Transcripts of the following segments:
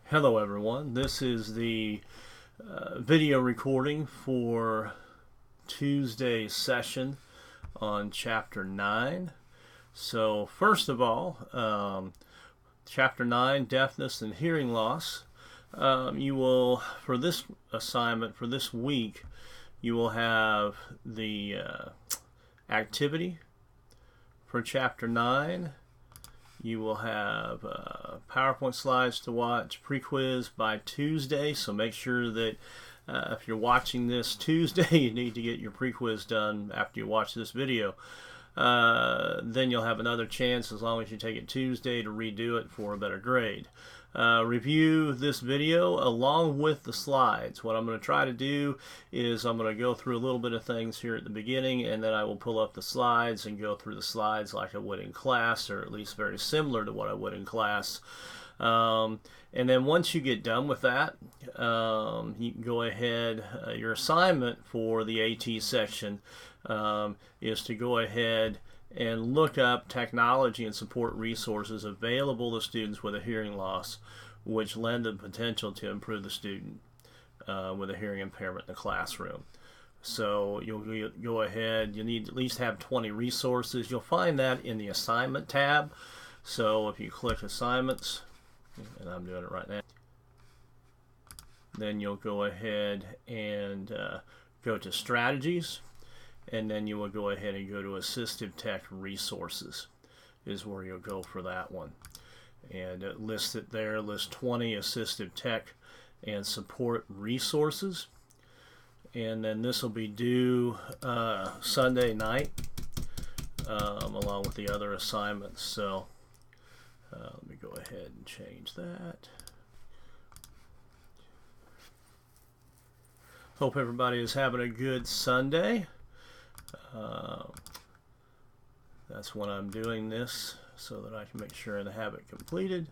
Hello everyone, this is the video recording for Tuesday's session on Chapter 9. So first of all, Chapter 9, Deafness and Hearing Loss, you will, for this assignment, for this week, you will have the activity for Chapter 9. You will have PowerPoint slides to watch, pre-quiz by Tuesday, so make sure that if you're watching this Tuesday, you need to get your pre-quiz done after you watch this video. Then you'll have another chance, as long as you take it Tuesday, to redo it for a better grade. Review this video along with the slides. What I'm going to try to do is I'm going to go through a little bit of things here at the beginning, and then I will pull up the slides and go through the slides like I would in class, or at least very similar to what I would in class. And then once you get done with that, you can go ahead. Your assignment for the AT section is to go ahead and look up technology and support resources available to students with a hearing loss, which lend the potential to improve the student with a hearing impairment in the classroom. So you'll go ahead, you need to at least have 20 resources. You'll find that in the assignment tab. So if you click assignments, and I'm doing it right now, then you'll go ahead and go to strategies, and then you will go ahead and go to assistive tech resources is where you'll go for that one. And it lists it there, lists 20 assistive tech and support resources. And then this will be due Sunday night along with the other assignments. So let me go ahead and change that. Hope everybody is having a good Sunday. That's when I'm doing this so that I can make sure and have it completed.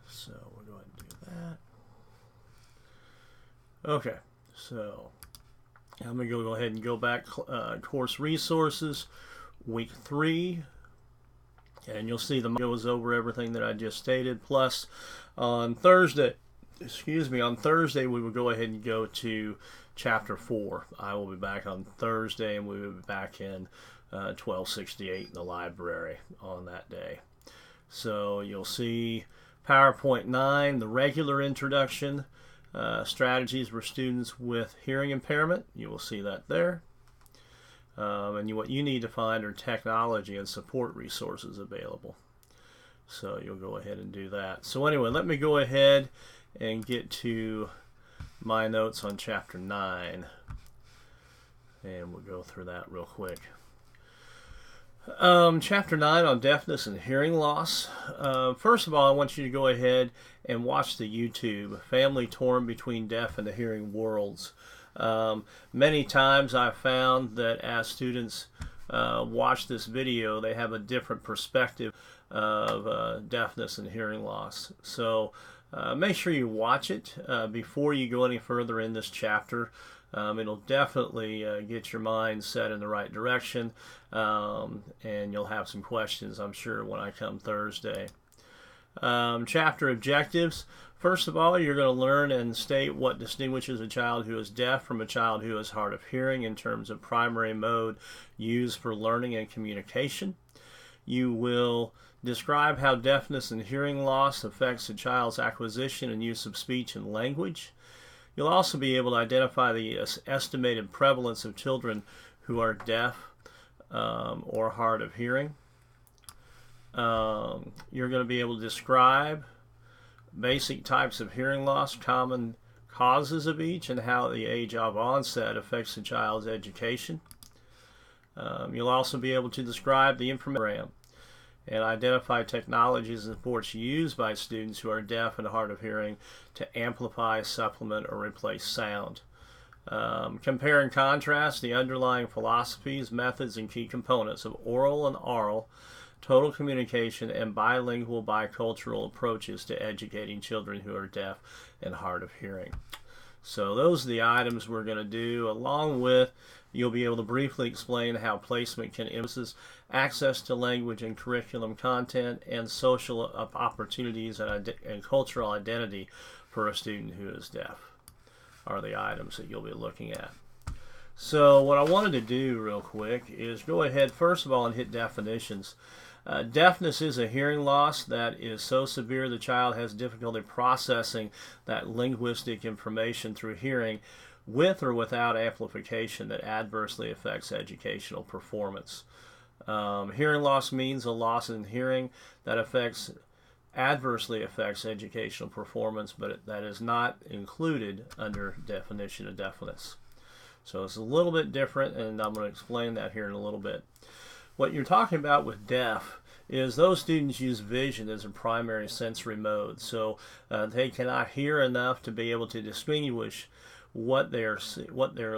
So we'll go ahead and do that. Okay, so I'm going to go ahead and go back course resources, week 3, and you'll see the goes over everything that I just stated. Plus on Thursday we will go ahead and go to Chapter 4. I will be back on Thursday, and we will be back in 1268 in the library on that day. So you'll see PowerPoint 9, the regular introduction, strategies for students with hearing impairment. You will see that there. And what you need to find are technology and support resources available. So you'll go ahead and do that. So anyway, let me go ahead and get to my notes on Chapter 9, and we'll go through that real quick. Chapter 9 on deafness and hearing loss. First of all, I want you to go ahead and watch the YouTube, Family Torn Between Deaf and the Hearing Worlds. Many times I've found that as students watch this video, they have a different perspective of deafness and hearing loss. So make sure you watch it before you go any further in this chapter. It'll definitely get your mind set in the right direction, and you'll have some questions, I'm sure, when I come Thursday. Chapter objectives. First of all, you're going to learn and state what distinguishes a child who is deaf from a child who is hard of hearing in terms of primary mode used for learning and communication. You will describe how deafness and hearing loss affects a child's acquisition and use of speech and language. You'll also be able to identify the estimated prevalence of children who are deaf or hard of hearing. You're going to be able to describe basic types of hearing loss, common causes of each, and how the age of onset affects a child's education. You'll also be able to describe the information program and identify technologies and supports used by students who are deaf and hard of hearing to amplify, supplement, or replace sound. Compare and contrast the underlying philosophies, methods, and key components of oral and aural, total communication, and bilingual bicultural approaches to educating children who are deaf and hard of hearing. So those are the items we're going to do, along with You'll be able to briefly explain how placement can influence access to language and curriculum content and social opportunities and cultural identity for a student who is deaf are the items that you'll be looking at. So what I wanted to do real quick is go ahead first of all and hit definitions. Deafness is a hearing loss that is so severe the child has difficulty processing that linguistic information through hearing with or without amplification that adversely affects educational performance. Hearing loss means a loss in hearing that adversely affects educational performance, but that is not included under definition of deafness. So it's a little bit different, and I'm going to explain that here in a little bit. What you're talking about with deaf is those students use vision as a primary sensory mode. So they cannot hear enough to be able to distinguish what they're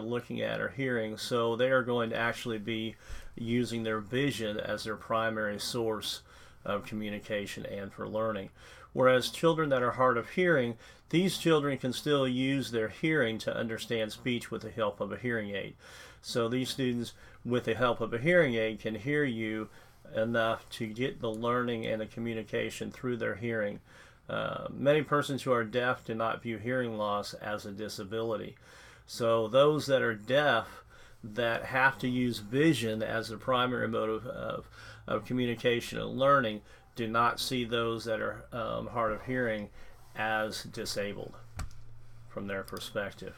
looking at or hearing. So they are going to actually be using their vision as their primary source of communication and for learning. Whereas children that are hard of hearing, these children can still use their hearing to understand speech with the help of a hearing aid. So these students, with the help of a hearing aid, can hear you enough to get the learning and the communication through their hearing. Many persons who are deaf do not view hearing loss as a disability. So those that are deaf that have to use vision as the primary mode of communication and learning do not see those that are hard of hearing as disabled from their perspective.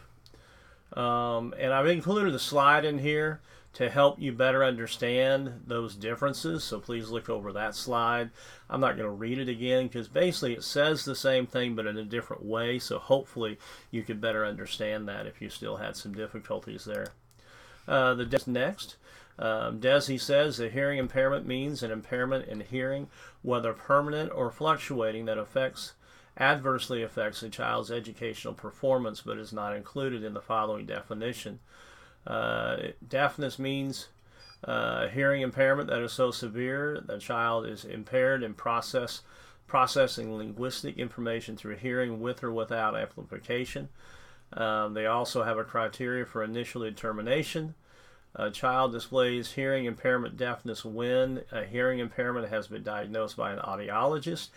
And I've included a slide in here to help you better understand those differences, so please look over that slide. I'm not going to read it again because basically it says the same thing but in a different way, so hopefully you could better understand that if you still had some difficulties there. The DES next. DESE says that hearing impairment means an impairment in hearing, whether permanent or fluctuating, that adversely affects a child's educational performance but is not included in the following definition. Deafness means hearing impairment that is so severe the child is impaired in processing linguistic information through hearing with or without amplification. They also have a criteria for initial determination. A child displays hearing impairment deafness when a hearing impairment has been diagnosed by an audiologist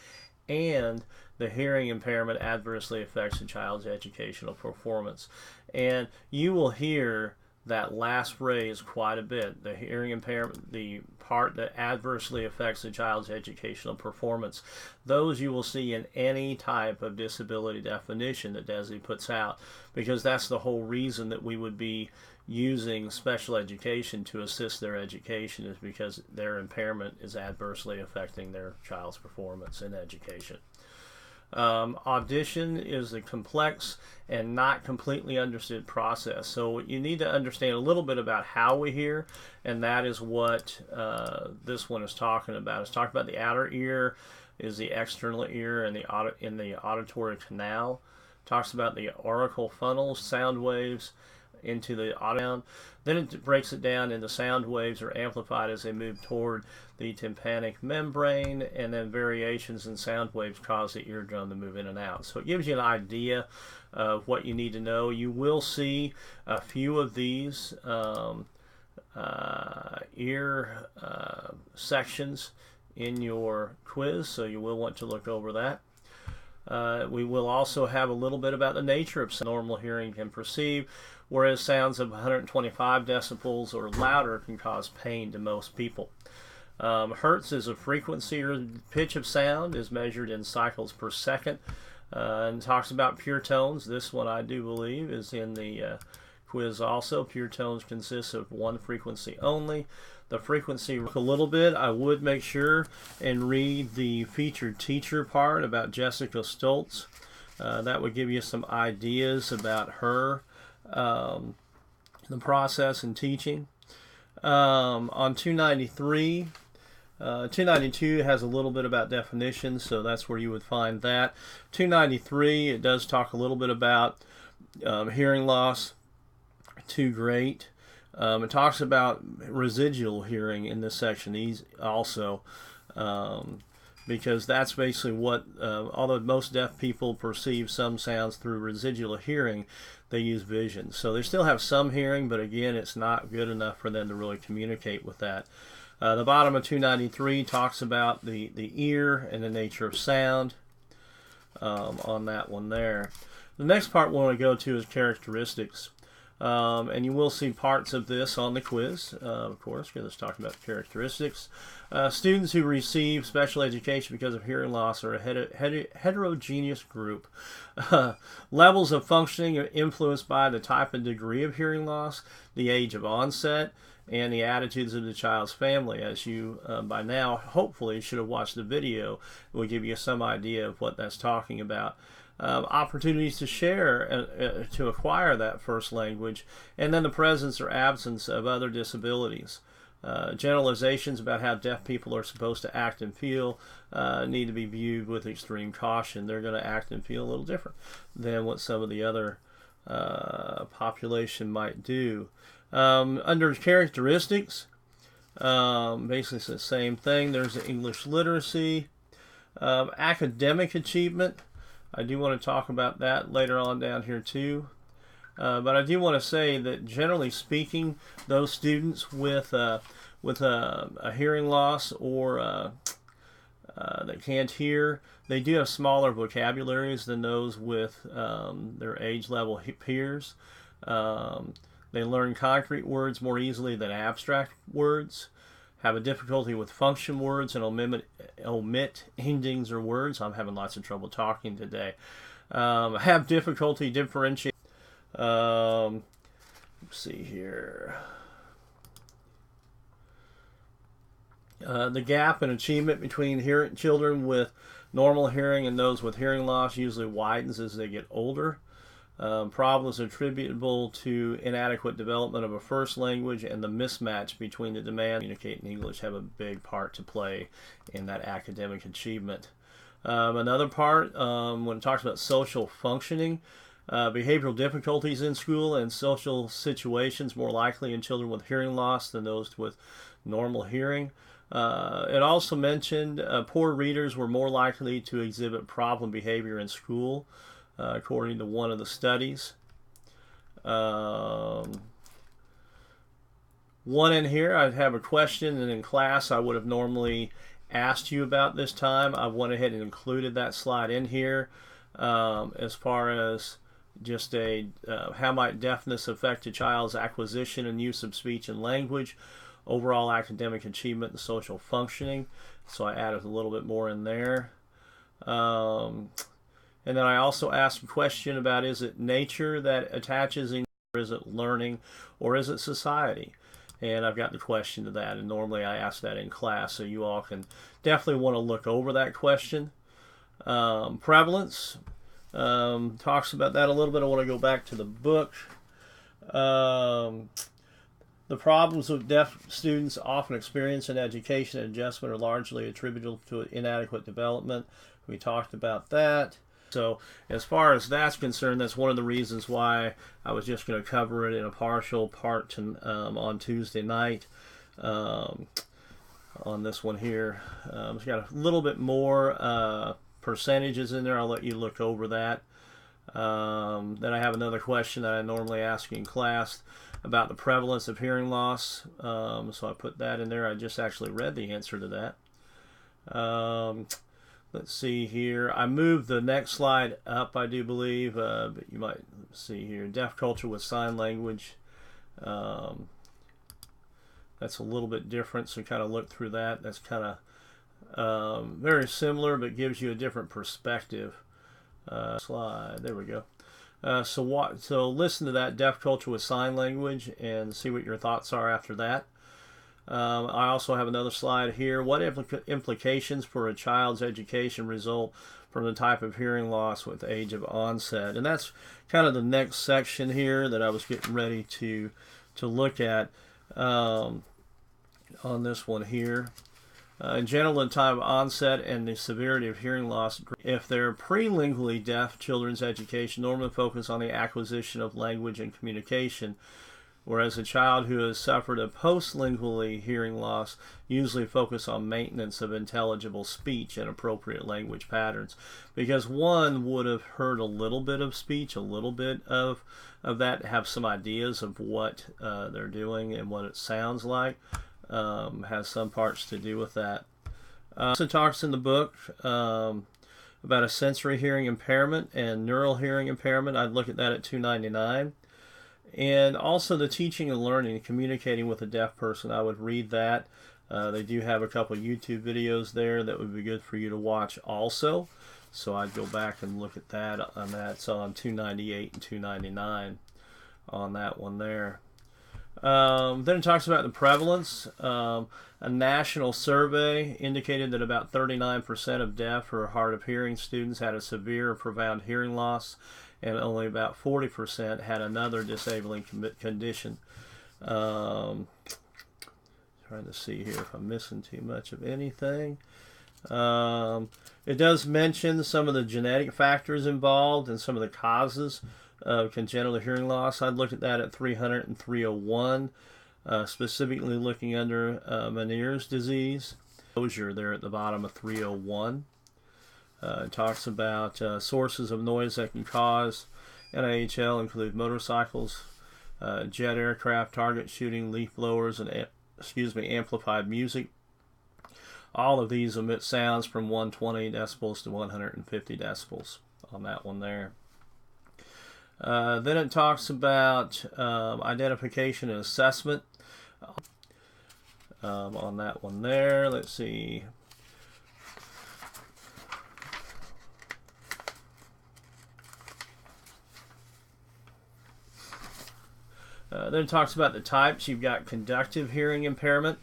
and the hearing impairment adversely affects the child's educational performance. And you will hear that last phrase quite a bit. The hearing impairment, the part that adversely affects the child's educational performance. Those you will see in any type of disability definition that DESE puts out, because that's the whole reason that we would be using special education to assist their education, is because their impairment is adversely affecting their child's performance in education. Audition is a complex and not completely understood process. So you need to understand a little bit about how we hear, and that is what this one is talking about. It's talking about the outer ear is the external ear and in the auditory canal. Talks about the auricle funnels, sound waves into the audio. Then it breaks it down into sound waves are amplified as they move toward the tympanic membrane, and then variations in sound waves cause the eardrum to move in and out. So it gives you an idea of what you need to know. You will see a few of these ear sections in your quiz, so you will want to look over that. We will also have a little bit about the nature of normal hearing can perceive, whereas sounds of 125 decibels or louder can cause pain to most people. Hertz is a frequency or pitch of sound, is measured in cycles per second, and talks about pure tones. This one I do believe is in the quiz also. Pure tones consists of one frequency only. The frequency a little bit. I would make sure and read the featured teacher part about Jessica Stoltz. That would give you some ideas about her, the process in teaching. On 293, 292 has a little bit about definitions, so that's where you would find that. 293, it does talk a little bit about hearing loss too great. It talks about residual hearing in this section. These also because that's basically what, although most deaf people perceive some sounds through residual hearing, they use vision. So they still have some hearing, but again, it's not good enough for them to really communicate with that. The bottom of 293 talks about the ear and the nature of sound on that one there. The next part we want to go to is characteristics. And you will see parts of this on the quiz, of course, because it's talking about characteristics. Students who receive special education because of hearing loss are a heterogeneous group. Levels of functioning are influenced by the type and degree of hearing loss, the age of onset, and the attitudes of the child's family. As you, by now, hopefully should have watched the video, it will give you some idea of what that's talking about. Opportunities to share, to acquire that first language, and then the presence or absence of other disabilities. Generalizations about how deaf people are supposed to act and feel need to be viewed with extreme caution. They're going to act and feel a little different than what some of the other population might do. Under characteristics, basically it's the same thing. There's the English literacy, academic achievement. I do want to talk about that later on down here too. But I do want to say that generally speaking, those students with a hearing loss or that can't hear, they do have smaller vocabularies than those with their age level peers. They learn concrete words more easily than abstract words, have a difficulty with function words, and omit endings or words. I'm having lots of trouble talking today. Have difficulty differentiating. Let's see here. The gap in achievement between children with normal hearing and those with hearing loss usually widens as they get older. Problems attributable to inadequate development of a first language and the mismatch between the demand to communicate in English have a big part to play in that academic achievement. Another part, when it talks about social functioning, behavioral difficulties in school and social situations more likely in children with hearing loss than those with normal hearing. It also mentioned poor readers were more likely to exhibit problem behavior in school, according to one of the studies. One in here, I'd have a question, and in class I would have normally asked you about this time. I went ahead and included that slide in here as far as just how might deafness affect a child's acquisition and use of speech and language, overall academic achievement and social functioning. So I added a little bit more in there. And then I also asked a question about, is it nature that attaches in, or is it learning, or is it society? And I've got the question to that, and normally I ask that in class, so you all can definitely want to look over that question. Prevalence talks about that a little bit. I want to go back to the book. The problems of deaf students often experience in education and adjustment are largely attributable to inadequate development. We talked about that. So as far as that's concerned, that's one of the reasons why I was just going to cover it in a partial part on Tuesday night on this one here. It's got a little bit more percentages in there. I'll let you look over that. Then I have another question that I normally ask in class about the prevalence of hearing loss. So I put that in there. I just actually read the answer to that. Let's see here. I moved the next slide up, I do believe, but you might see here. Deaf culture with sign language. That's a little bit different, so kind of look through that. That's kind of very similar, but gives you a different perspective. Slide. There we go. So listen to that, deaf culture with sign language, and see what your thoughts are after that. I also have another slide here. What implications for a child's education result from the type of hearing loss with age of onset? And that's kind of the next section here that I was getting ready to look at on this one here. In general, the time of onset and the severity of hearing loss. If they're prelingually deaf, children's education normally focus on the acquisition of language and communication. whereas a child who has suffered a postlingually hearing loss usually focus on maintenance of intelligible speech and appropriate language patterns, because one would have heard a little bit of speech, a little bit of that, have some ideas of what they're doing and what it sounds like, has some parts to do with that. Also talks in the book about a sensory hearing impairment and neural hearing impairment. I'd look at that at 299. And also the teaching and learning, communicating with a deaf person. I would read that. They do have a couple YouTube videos there that would be good for you to watch also. So I'd go back and look at that on that. So on 298 and 299 on that one there. Then it talks about the prevalence. A national survey indicated that about 39% of deaf or hard of hearing students had a severe or profound hearing loss, and only about 40% had another disabling condition. Trying to see here if I'm missing too much of anything. It does mention some of the genetic factors involved and some of the causes of congenital hearing loss. I'd look at that at 300 and 301, specifically looking under Meniere's disease. Exposure there at the bottom of 301. It talks about sources of noise that can cause NIHL include motorcycles, jet aircraft, target shooting, leaf blowers, and amplified music. All of these emit sounds from 120 decibels to 150 decibels on that one there. Then it talks about identification and assessment on that one there. Let's see. Then it talks about the types. You've got conductive hearing impairment.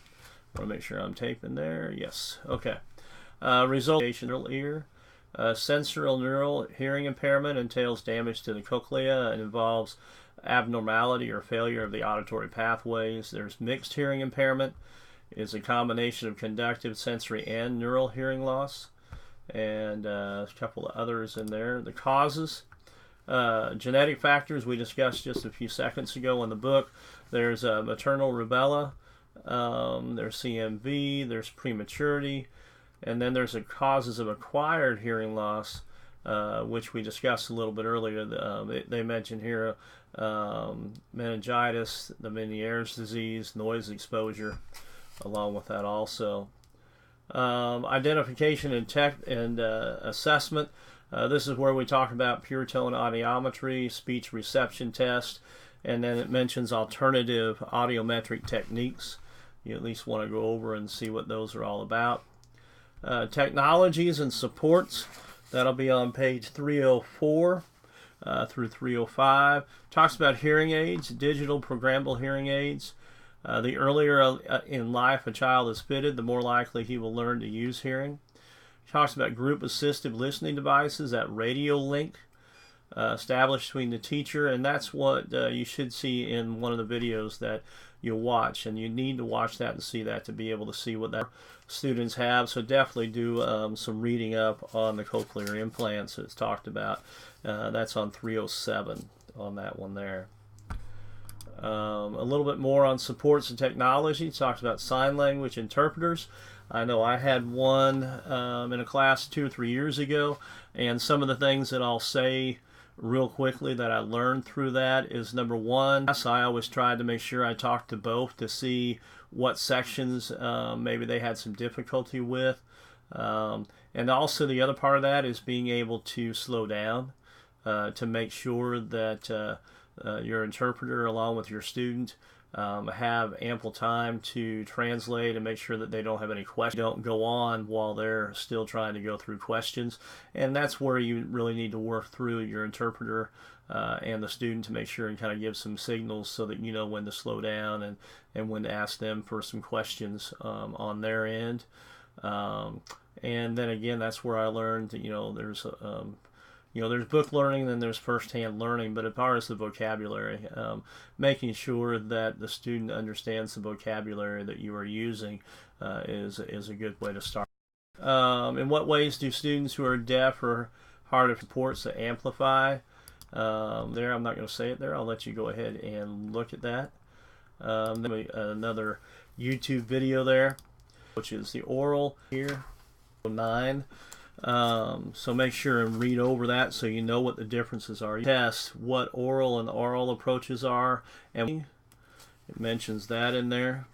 I want to make sure I'm taping there. Yes. Okay. Result ear. Sensorial neural hearing impairment entails damage to the cochlea and involves abnormality or failure of the auditory pathways. There's mixed hearing impairment. It's a combination of conductive, sensory, and neural hearing loss. And a couple of others in there. The causes. Genetic factors we discussed just a few seconds ago in the book. There's maternal rubella. There's CMV. There's prematurity. And then there's the causes of acquired hearing loss, which we discussed a little bit earlier. They mention here meningitis, the Meniere's disease, noise exposure, along with that also. Identification and assessment. This is where we talk about pure tone audiometry, speech reception test, and then it mentions alternative audiometric techniques. You at least want to go over and see what those are all about. Technologies and supports, that'll be on page 304 through 305. Talks about hearing aids, digital programmable hearing aids. The earlier in life a child is fitted, the more likely he will learn to use hearing. Talks about group assistive listening devices, that radio link established between the teacher, and that's what you should see in one of the videos that you'll watch, and you need to watch that and see that to be able to see what that students have. So definitely do some reading up on the cochlear implants that's talked about. That's on 307 on that one there. A little bit more on supports and technology. It talks about sign language interpreters. I know I had one in a class 2 or 3 years ago, and some of the things that I'll say real quickly that I learned through that is, number one, I always tried to make sure I talked to both to see what sections maybe they had some difficulty with. And also the other part of that is being able to slow down to make sure that your interpreter along with your student have ample time to translate and make sure that they don't have any questions. Don't go on while they're still trying to go through questions. And that's where you really need to work through your interpreter and the student to make sure and kind of give some signals so that you know when to slow down and when to ask them for some questions on their end. And then again, that's where I learned that, there's book learning, then there's first-hand learning, but as far as the vocabulary, making sure that the student understands the vocabulary that you are using is a good way to start. In what ways do students who are deaf or hard of supports to amplify? I'm not going to say it there. I'll let you go ahead and look at that. Then another YouTube video there, which is the oral here, 9. So make sure and read over that so you know what the differences are. You test what oral and oral approaches are, and it mentions that in there.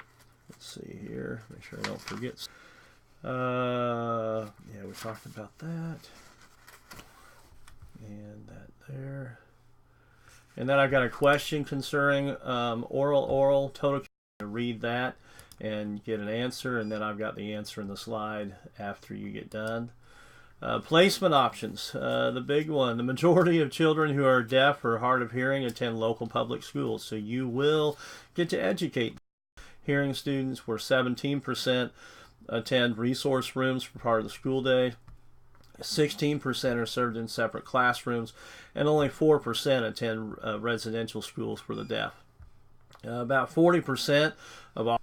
Let's see here, make sure I don't forget. Yeah, we talked about that. And that there. And then I've got a question concerning oral total. Read that and get an answer, and then I've got the answer in the slide after you get done. Placement options, the big one. The majority of children who are deaf or hard of hearing attend local public schools, so you will get to educate hearing students, where 17% attend resource rooms for part of the school day, 16% are served in separate classrooms, and only 4% attend residential schools for the deaf. About 40% of all.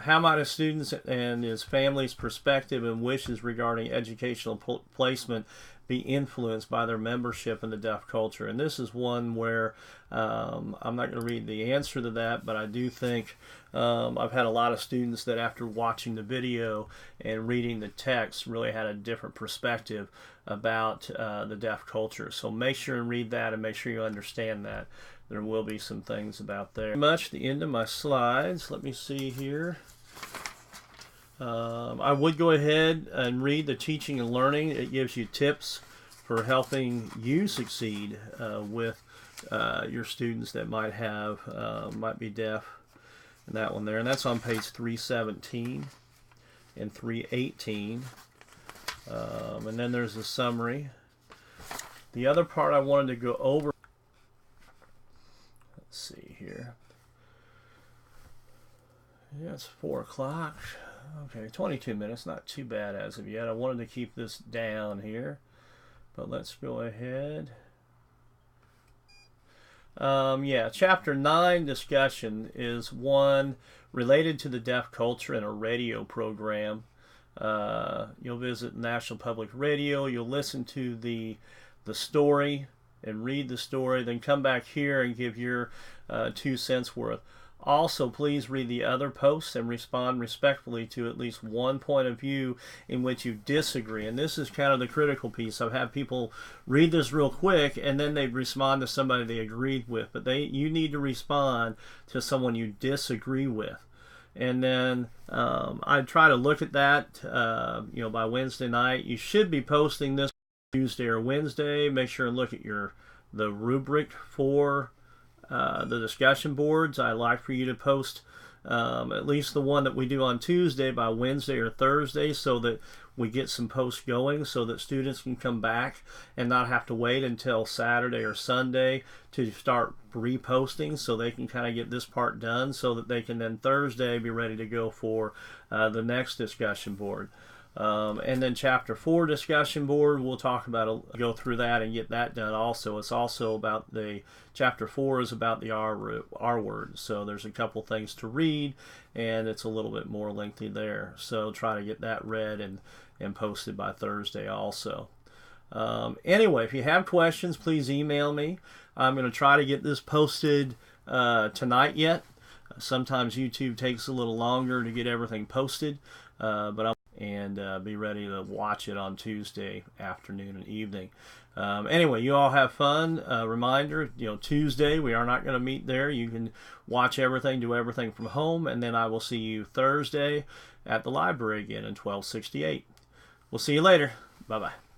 How might a student's and his family's perspective and wishes regarding educational placement be influenced by their membership in the deaf culture? And this is one where I'm not going to read the answer to that, but I do think I've had a lot of students that after watching the video and reading the text really had a different perspective about the deaf culture. So make sure and read that and make sure you understand that. There will be some things about there. Pretty much the end of my slides. Let me see here. I would go ahead and read the teaching and learning. It gives you tips for helping you succeed with your students that might be deaf. And that one there, and that's on page 317 and 318. And then there's a summary. The other part I wanted to go over. Let's see here. Yeah, it's 4 o'clock. Okay, 22 minutes, not too bad as of yet. I wanted to keep this down here, but let's go ahead. Yeah, chapter 9 discussion is one related to the deaf culture in a radio program. You'll visit National Public Radio. You'll listen to the story and read the story, then come back here and give your 2 cents worth. Also, please read the other posts and respond respectfully to at least one point of view in which you disagree. And this is kind of the critical piece. I've had people read this real quick and then they respond to somebody they agreed with. But you need to respond to someone you disagree with. And then I try to look at that by Wednesday night. You should be posting this Tuesday or Wednesday. Make sure and look at the rubric for the discussion boards. I like for you to post at least the one that we do on Tuesday by Wednesday or Thursday, so that we get some posts going, so that students can come back and not have to wait until Saturday or Sunday to start reposting, so they can kind of get this part done so that they can then Thursday be ready to go for the next discussion board. And then chapter 4 discussion board, we'll talk about go through that and get that done also. It's also about chapter 4 is about the R word, so there's a couple things to read and it's a little bit more lengthy there, so try to get that read and posted by Thursday also. Anyway, if you have questions, please email me. I'm going to try to get this posted tonight yet. Sometimes YouTube takes a little longer to get everything posted, but I'll be ready to watch it on Tuesday afternoon and evening. Anyway, you all have fun. Reminder, Tuesday we are not going to meet there. You can watch everything, do everything from home, and then I will see you Thursday at the library again in 1268. We'll see you later. Bye-bye.